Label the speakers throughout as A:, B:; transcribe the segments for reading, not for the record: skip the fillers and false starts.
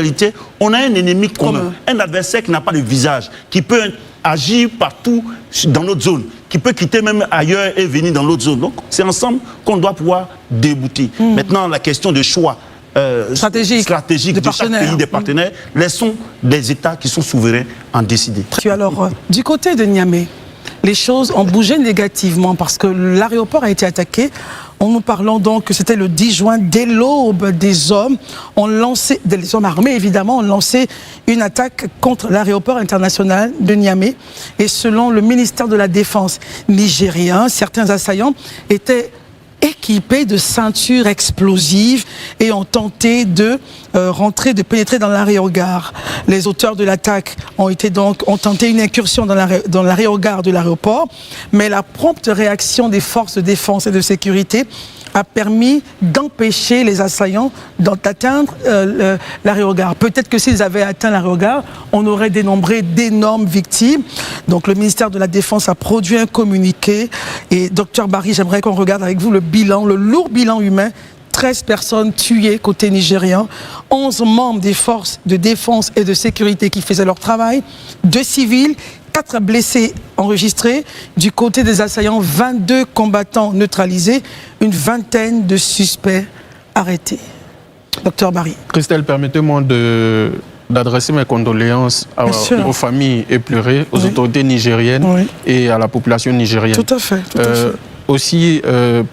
A: réalité, on a un ennemi commun, un adversaire qui n'a pas de visage, qui peut agir partout dans notre zone, qui peut quitter même ailleurs et venir dans l'autre zone. Donc, c'est ensemble qu'on doit pouvoir débouter. Maintenant, la question de choix stratégique de chaque pays, des partenaires, laissons des États qui sont souverains en décider.
B: Alors, du côté de Niamey, les choses ont bougé négativement parce que l'aéroport a été attaqué. En nous parlant donc que c'était le 10 juin, dès l'aube, des hommes armés évidemment, ont lancé une attaque contre l'aéroport international de Niamey. Et selon le ministère de la Défense nigérien, certains assaillants étaient équipés de ceintures explosives et ont tenté de pénétrer dans l'aérogare. Les auteurs de l'attaque ont tenté une incursion dans l'aérogare de l'aéroport, mais la prompte réaction des forces de défense et de sécurité a permis d'empêcher les assaillants d'atteindre l'aérogare. Peut-être que s'ils avaient atteint l'aérogare, on aurait dénombré d'énormes victimes. Donc le ministère de la Défense a produit un communiqué. Et Dr Barry, j'aimerais qu'on regarde avec vous le lourd bilan humain. 13 personnes tuées côté nigérian, 11 membres des forces de défense et de sécurité qui faisaient leur travail, 2 civils, 4 blessés enregistrés. Du côté des assaillants, 22 combattants neutralisés, une vingtaine de suspects arrêtés. Docteur Barry.
C: Christelle, permettez-moi d'adresser mes condoléances aux familles éplorées, aux autorités nigériennes et à la population nigérienne.
B: Tout à fait.
C: Aussi,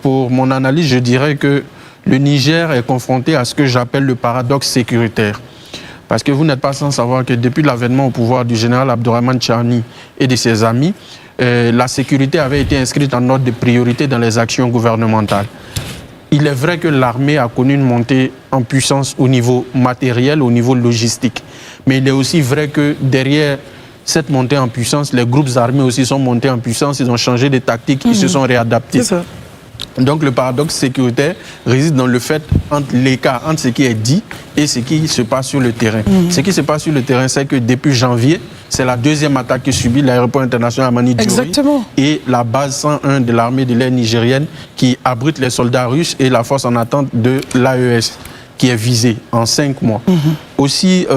C: pour mon analyse, je dirais que le Niger est confronté à ce que j'appelle le paradoxe sécuritaire. Parce que vous n'êtes pas sans savoir que depuis l'avènement au pouvoir du général Abdourahmane Tchani et de ses amis, la sécurité avait été inscrite en ordre de priorité dans les actions gouvernementales. Il est vrai que l'armée a connu une montée en puissance au niveau matériel, au niveau logistique. Mais il est aussi vrai que derrière cette montée en puissance, les groupes armés aussi sont montés en puissance, ils ont changé de tactique, ils se sont réadaptés.
B: C'est ça.
C: Donc le paradoxe sécuritaire réside dans le fait entre l'écart entre ce qui est dit et ce qui se passe sur le terrain. Ce qui se passe sur le terrain, c'est que depuis janvier, c'est la deuxième attaque que subit l'aéroport international Amani Diori et la base 101 de l'armée de l'air nigérienne qui abrite les soldats russes et la force en attente de l'AES qui est visée en 5 mois. Aussi,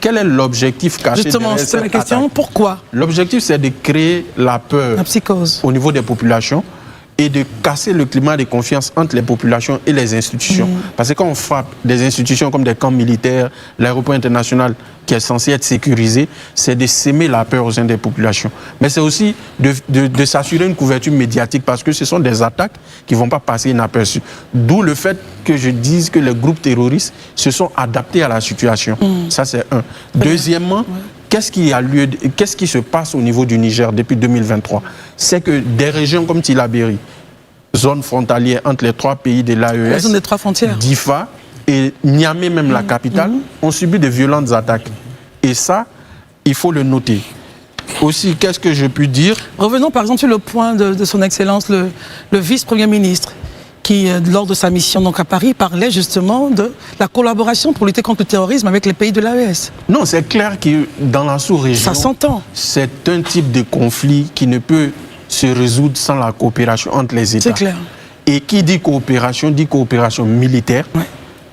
C: quel est l'objectif caché derrière cette attaque ?
B: Question, pourquoi ?
C: L'objectif, c'est de créer la peur,
B: la psychose,
C: au niveau des populations et de casser le climat de confiance entre les populations et les institutions. Parce que quand on frappe des institutions comme des camps militaires, l'aéroport international qui est censé être sécurisé, c'est de s'aimer la peur au sein des populations. Mais c'est aussi de s'assurer une couverture médiatique parce que ce sont des attaques qui ne vont pas passer inaperçues. D'où le fait que je dise que les groupes terroristes se sont adaptés à la situation. Ça, c'est un. Deuxièmement, qu'est-ce qui se passe au niveau du Niger depuis 2023? C'est que des régions comme Tillabéri, zone frontalière entre les 3 pays de l'AES,
B: la zone des 3 frontières,
C: Difa et Niamey, même la capitale, ont subi de violentes attaques. Et ça, il faut le noter. Aussi, qu'est-ce que je puis dire?
B: Revenons par exemple sur le point de son Excellence, le vice-premier ministre, qui, lors de sa mission donc à Paris, parlait justement de la collaboration pour lutter contre le terrorisme avec les pays de l'AES.
C: Non, c'est clair que dans la sous-région,
B: ça s'entend.
C: C'est un type de conflit qui ne peut se résoudre sans la coopération entre les États.
B: C'est clair.
C: Et qui dit coopération militaire,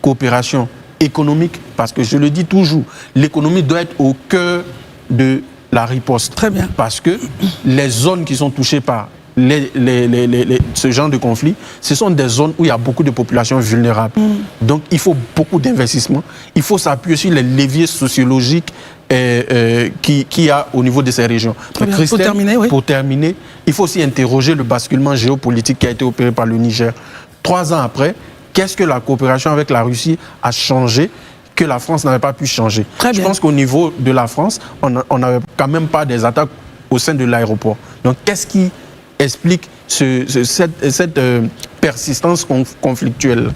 C: coopération économique, parce que je le dis toujours, l'économie doit être au cœur de la riposte.
B: Très bien.
C: Parce que les zones qui sont touchées par ce genre de conflit, ce sont des zones où il y a beaucoup de populations vulnérables. Donc il faut beaucoup d'investissements. Il faut s'appuyer sur les leviers sociologiques qu'il y a au niveau de ces régions. Pour terminer, il faut aussi interroger le basculement géopolitique qui a été opéré par le Niger. 3 ans après, qu'est-ce que la coopération avec la Russie a changé que la France n'avait pas pu changer? Je pense qu'au niveau de la France, on n'avait quand même pas des attaques au sein de l'aéroport. Donc qu'est-ce qui explique cette persistance conflictuelle?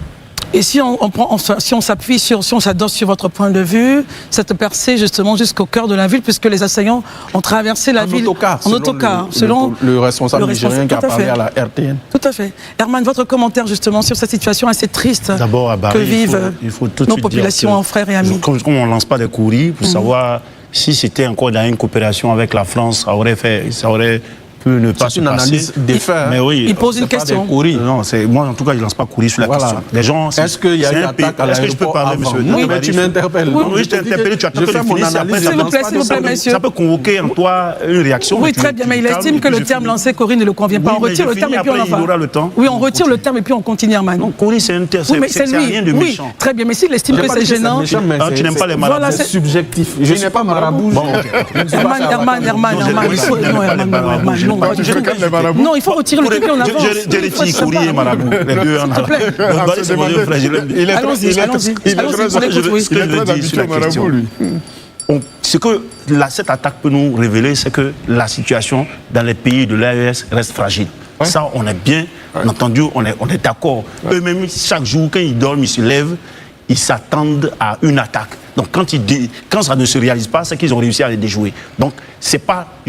B: Et si on s'appuie si on s'adosse sur votre point de vue, cette percée justement jusqu'au cœur de la ville, puisque les assaillants ont traversé la ville en autocar,
C: selon le responsable nigérien qui a parlé à la RTN.
B: Tout à fait. Herman, votre commentaire justement sur cette situation assez triste que vivent nos populations en frères et amis.
A: Comme on ne lance pas des courriers pour savoir si c'était encore dans une coopération avec la France, ça aurait peut ne pas se
C: une
A: passer.
C: analyse des faits.
A: Mais oui,
B: il pose une question.
A: Non, moi en tout cas, je ne lance pas courir sur la question. Les gens,
C: est-ce qu'il y a eu attaque à l'aéroport?
A: Est-ce que je peux parler, monsieur?
C: Oui, mais tu m'interpelles.
A: Oui, je t'ai interpellé, tu attends que je finisse.
B: S'il vous plaît, s'il vous plaît, monsieur.
A: Ça peut convoquer en toi une réaction.
B: Oui, très bien, mais il estime que le terme lancé, Corinne, ne le convient pas. On retire le terme et puis on en parle. Oui, on retire le terme et puis on continue, Armand.
A: Non, Corinne, c'est un terme, c'est rien de méchant.
B: Oui, très bien, mais s'il estime que c'est gênant...
C: Tu
A: n'aimes pas les marabouts.
C: C'est subjectif. Je n'ai pas marabout.
B: Non, il faut retirer le truc, on avance.
A: J'ai les petits courriers marabout, les deux en allant.
B: Allons-y,
A: ce que cette attaque peut nous révéler, c'est que la situation dans les pays de l'AES reste fragile. Ouais. Ça, on est bien entendu, on est d'accord. Eux-mêmes, chaque jour, quand ils dorment, ils se lèvent, ils s'attendent à une attaque. Donc, quand ça ne se réalise pas, c'est qu'ils ont réussi à les déjouer. Donc, je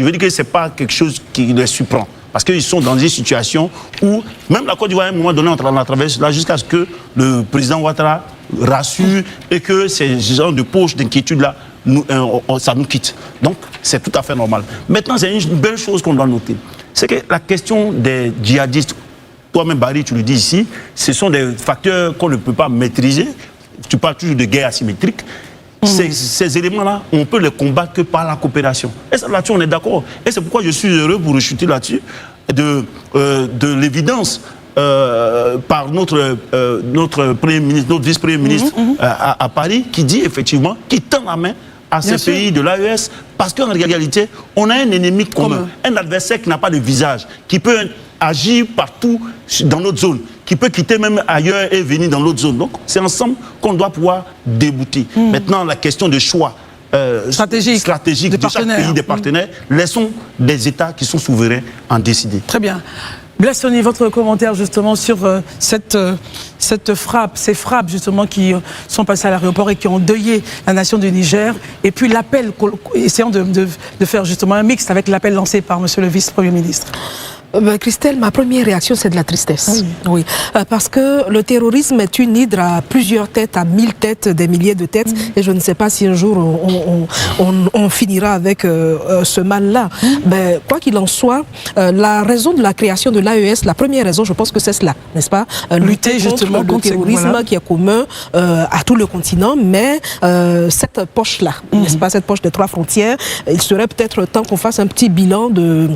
A: veux dire que ce n'est pas quelque chose qui les surprend. Parce qu'ils sont dans des situations où, même la Côte d'Ivoire, à un moment donné, on a traversé là jusqu'à ce que le président Ouattara rassure et que ces genres de poches d'inquiétude-là, ça nous quitte. Donc, c'est tout à fait normal. Maintenant, c'est une belle chose qu'on doit noter. C'est que la question des djihadistes, toi-même, Barry, tu le dis ici, ce sont des facteurs qu'on ne peut pas maîtriser. Tu parles toujours de guerre asymétrique. Ces éléments-là, on peut les combattre que par la coopération. Et ça, là-dessus, on est d'accord. Et c'est pourquoi je suis heureux pour rechuter là-dessus de l'évidence par notre Premier ministre, notre vice-premier ministre à Paris, qui dit effectivement, qui tend la main à ces pays de l'AES, parce qu'en réalité, on a un ennemi commun, un adversaire qui n'a pas de visage, qui peut agir partout dans notre zone, qui peut quitter même ailleurs et venir dans l'autre zone. Donc, c'est ensemble qu'on doit pouvoir débouter. Maintenant, la question de choix stratégique de chaque pays, des partenaires, laissons des États qui sont souverains en décider.
B: Très bien. Blaise Sony, votre commentaire justement sur cette frappe, ces frappes justement qui sont passées à l'aéroport et qui ont endeuillé la nation du Niger, et puis l'appel, essayant de faire justement un mix avec l'appel lancé par monsieur le vice-premier ministre.
D: Christelle, ma première réaction, c'est de la tristesse. Oui. Parce que le terrorisme est une hydre à plusieurs têtes, à 1000 têtes, des milliers de têtes. Et je ne sais pas si un jour on finira avec ce mal-là. Quoi qu'il en soit, la raison de la création de l'AES, la première raison, je pense que c'est cela, n'est-ce pas? Lutter justement contre le terrorisme qui est commun à tout le continent. Mais cette poche-là, n'est-ce pas, cette poche des 3 frontières, il serait peut-être temps qu'on fasse un petit bilan de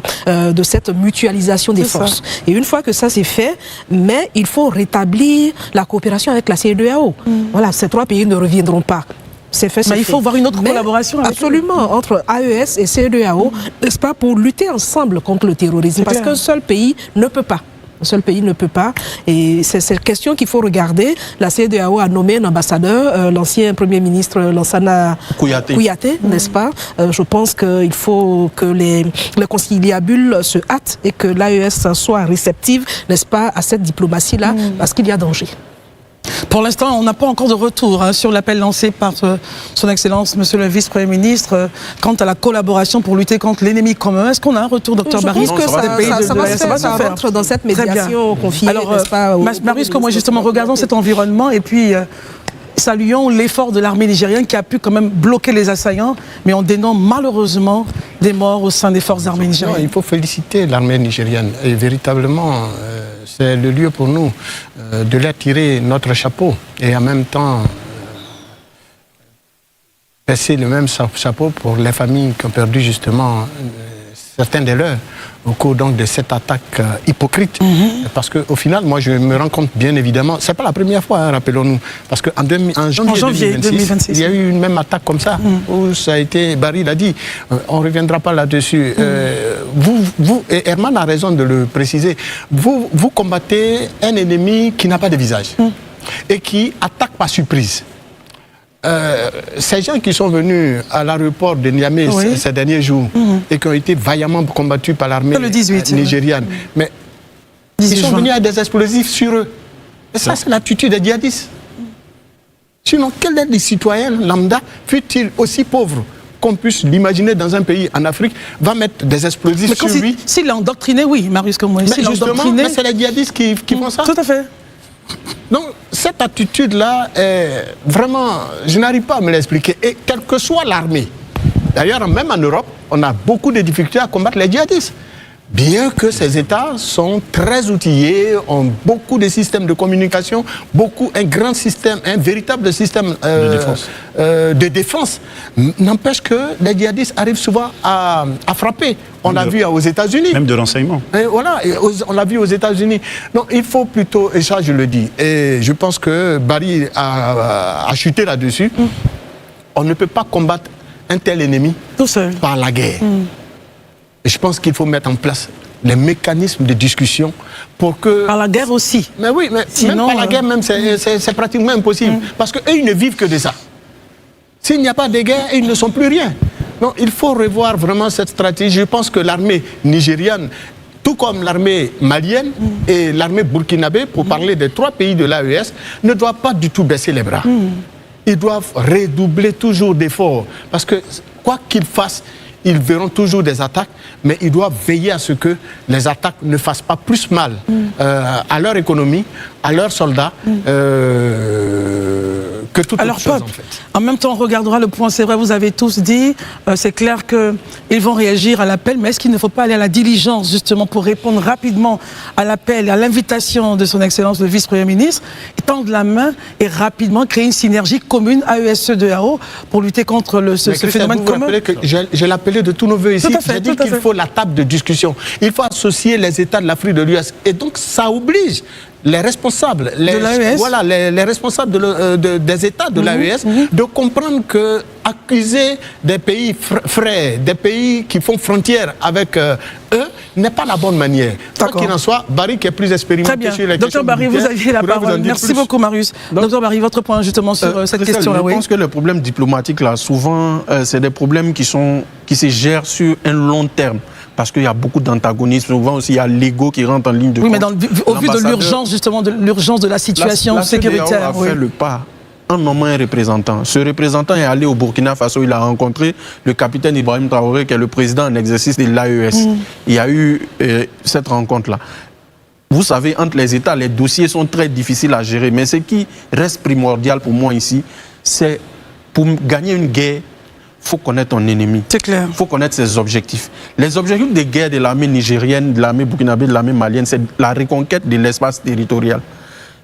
D: cette mutualisation des forces. Et une fois que ça c'est fait, mais il faut rétablir la coopération avec la CEDEAO. Voilà, ces 3 pays ne reviendront pas. C'est fait,
B: mais il faut voir une autre collaboration avec
D: absolument entre AES et CEDEAO, n'est-ce pas, pour lutter ensemble contre le terrorisme. Parce qu'un seul pays ne peut pas. Un seul pays ne peut pas. Et c'est cette question qu'il faut regarder. La CEDEAO a nommé un ambassadeur, l'ancien Premier ministre Lansana Kouyaté, n'est-ce pas? Je pense qu'il faut que les conciliabules se hâtent et que l'AES soit réceptive, n'est-ce pas, à cette diplomatie-là, parce qu'il y a danger.
B: Pour l'instant, on n'a pas encore de retour sur l'appel lancé par son Excellence, Monsieur le Vice-Premier ministre, quant à la collaboration pour lutter contre l'ennemi commun. Est-ce qu'on a un retour, Dr Barry?
D: Je pense que ça va rentre dans cette médiation confiée.
B: Alors, Marius, comment justement, regardons cet environnement et puis saluons l'effort de l'armée nigérienne qui a pu quand même bloquer les assaillants, mais on dénombre malheureusement des morts au sein des forces armées nigériennes.
E: Non, il faut féliciter l'armée nigérienne et véritablement c'est le lieu pour nous de leur tirer notre chapeau et en même temps passer le même chapeau pour les familles qui ont perdu justement certains des leurs au cours donc de cette attaque hypocrite. Parce qu'au final, moi je me rends compte bien évidemment, c'est pas la première fois, rappelons-nous, parce qu'en janvier 2026, il y a eu une même attaque comme ça, où ça a été, Barry l'a dit, on ne reviendra pas là-dessus. Vous, et Herman a raison de le préciser, vous combattez un ennemi qui n'a pas de visage et qui attaque par surprise. Ces gens qui sont venus à l'aéroport de Niamey ces derniers jours et qui ont été vaillamment combattus par l'armée nigériane, mais ils sont venus avec des explosifs sur eux. Et ça, c'est l'attitude des djihadistes. Sinon, quel est le citoyen lambda, fut-il aussi pauvre qu'on puisse l'imaginer dans un pays en Afrique, va mettre des explosifs sur lui?
B: S'il est endoctriné, oui, Marius, comme moi.
E: Mais justement, c'est les djihadistes qui font ça.
B: Tout à fait.
E: Donc, cette attitude-là, vraiment, je n'arrive pas à me l'expliquer. Et quelle que soit l'armée, d'ailleurs, même en Europe, on a beaucoup de difficultés à combattre les djihadistes. bien que ces États sont très outillés, ont beaucoup de systèmes de communication, un grand système, un véritable système de défense. N'empêche que les djihadistes arrivent souvent à frapper. On l'a vu aux États-Unis.
A: Même de renseignement.
E: Et voilà, on l'a vu aux États-Unis. Donc il faut plutôt, et ça je le dis, et je pense que Barry a chuté là-dessus, on ne peut pas combattre un tel ennemi
B: tout seul
E: par la guerre. Et je pense qu'il faut mettre en place les mécanismes de discussion pour que...
B: Par la guerre aussi.
E: Mais oui, mais sinon, même par la guerre, même, c'est pratiquement impossible. Parce qu'eux, ils ne vivent que de ça. S'il n'y a pas de guerre, ils ne sont plus rien. Donc il faut revoir vraiment cette stratégie. Je pense que l'armée nigériane, tout comme l'armée malienne et l'armée burkinabé, pour parler des 3 pays de l'AES, ne doivent pas du tout baisser les bras. Ils doivent redoubler toujours d'efforts. Parce que quoi qu'ils fassent, ils verront toujours des attaques, mais ils doivent veiller à ce que les attaques ne fassent pas plus mal à leur économie, à leurs soldats, que toute autre chose, en fait.
B: En même temps, on regardera le point, c'est vrai, vous avez tous dit, c'est clair qu'ils vont réagir à l'appel, mais est-ce qu'il ne faut pas aller à la diligence, justement, pour répondre rapidement à l'appel, à l'invitation de son Excellence le vice-premier ministre, tendre la main et rapidement créer une synergie commune AES-CEDEAO pour lutter contre ce phénomène commun?
E: J'ai l'appelé de tous nos voeux ici. J'ai dit qu'il faut la table de discussion. Il faut associer les États de l'Afrique de l'Ouest. Et donc, ça oblige les responsables, les responsables des États de l'AES de comprendre que accuser des pays frères, des pays qui font frontière avec eux, n'est pas la bonne manière. Quoi qu'il en soit, Barry qui est plus expérimenté sur les questions.
B: Docteur Barry, vous aviez la parole. Merci beaucoup, Marius. Docteur Barry, votre point justement sur cette question-là.
C: Je pense que les problèmes diplomatiques, là, souvent, c'est des problèmes qui se gèrent sur un long terme. Parce qu'il y a beaucoup d'antagonisme, souvent aussi il y a l'ego qui rentre en ligne de compte.
B: Oui, mais au vu de l'urgence, justement, de l'urgence de la situation sécuritaire.
C: La CEDEAO a fait le pas en nommant un représentant. Ce représentant est allé au Burkina Faso, il a rencontré le capitaine Ibrahim Traoré, qui est le président en exercice de l'AES. Il y a eu cette rencontre-là. Vous savez, entre les États, les dossiers sont très difficiles à gérer, mais ce qui reste primordial pour moi ici, c'est pour gagner une guerre, il faut connaître ton ennemi.
B: C'est clair.
C: Il faut connaître ses objectifs. Les objectifs de guerre de l'armée nigérienne, de l'armée burkinabé, de l'armée malienne, c'est la reconquête de l'espace territorial.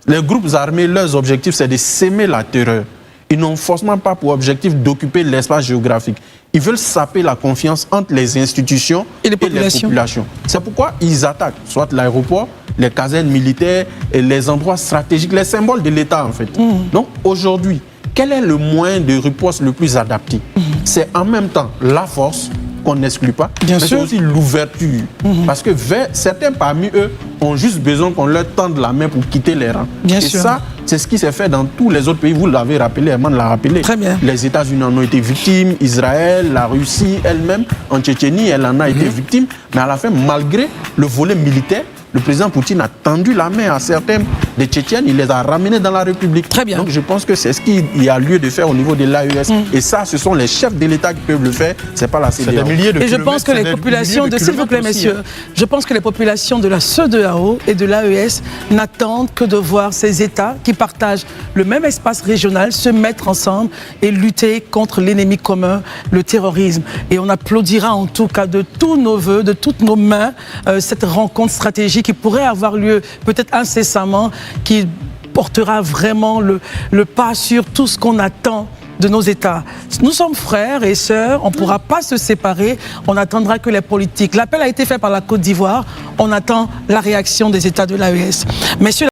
C: Les groupes armés, leurs objectifs, c'est de s'aimer la terreur. Ils n'ont forcément pas pour objectif d'occuper l'espace géographique. Ils veulent saper la confiance entre les institutions et les populations. C'est pourquoi ils attaquent, soit l'aéroport, les casernes militaires, et les endroits stratégiques, les symboles de l'État, en fait. Donc, aujourd'hui, quel est le moyen de riposte le plus adapté? C'est en même temps la force, qu'on n'exclut pas, mais c'est aussi l'ouverture. Parce que certains parmi eux ont juste besoin qu'on leur tende la main pour quitter les rangs. Et ça, c'est ce qui s'est fait dans tous les autres pays. Vous l'avez rappelé, Herman l'a rappelé.
B: Très bien.
C: Les États-Unis en ont été victimes, Israël, la Russie elle-même, en Tchétchénie, elle en a été victime. Mais à la fin, malgré le volet militaire, le président Poutine a tendu la main à certains des Tchétchènes, il les a ramenés dans la République.
B: Très bien.
C: Donc je pense que c'est ce qu'il y a lieu de faire au niveau de l'AES. Et ça, ce sont les chefs de l'État qui peuvent le faire, c'est pas la CEDEAO.
B: Et je pense que les populations s'il vous plaît, messieurs, je pense que les populations de la CEDEAO et de l'AES n'attendent que de voir ces États qui partagent le même espace régional se mettre ensemble et lutter contre l'ennemi commun, le terrorisme. Et on applaudira en tout cas de tous nos voeux, de toutes nos mains, cette rencontre stratégique qui pourrait avoir lieu peut-être incessamment, qui portera vraiment le pas sur tout ce qu'on attend de nos États. Nous sommes frères et sœurs, on ne pourra pas se séparer, on attendra que les politiques. L'appel a été fait par la Côte d'Ivoire, on attend la réaction des États de l'AES. Messieurs,